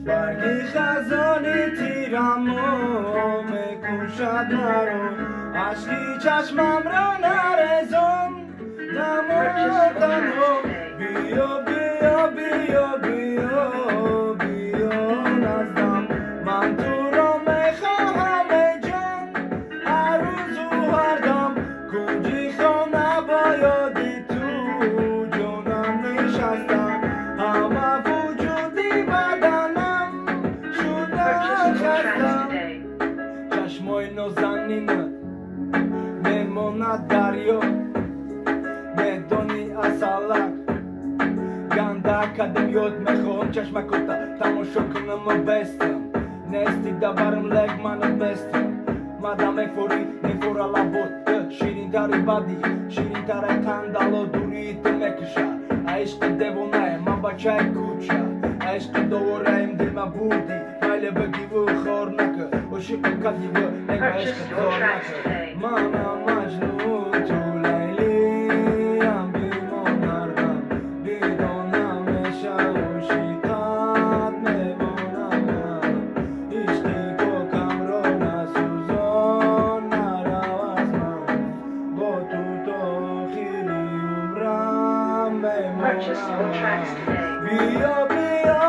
برگی خزانی تیرمو میکشد مرا عشقی چشمم را نرزان نماندم بیا بیا بیا بیا بیا نزدم من تو را میخواهم ای جان هر روز و هر دم کنجی خواه نبایدی تو جانم نشستم همه وجودی بدنم شده خستم چشمای نازنینت میماند دریا میدانی اصالک گنده کدم یاد میخوام چشمکوتا تماشا کنم و بستم نیستی دبرم لگ منو بستم مدام میفوری میفورا لبوت شیرین تری بدی شیرین تری قندالو دوریت میکشه عشق دیوانه من بچه کوچه عشق دورایم دل ما بودی میل بگی و خور نکه عاشق کدی و نگه عشق خور نکه من مجنون تو لیلی هم بیمانردم بیدانم میشه عاشقت میمانم عشقی پاکم را نسوزان نرو از من با تو تا آخری عمرم میمانم بیا بیا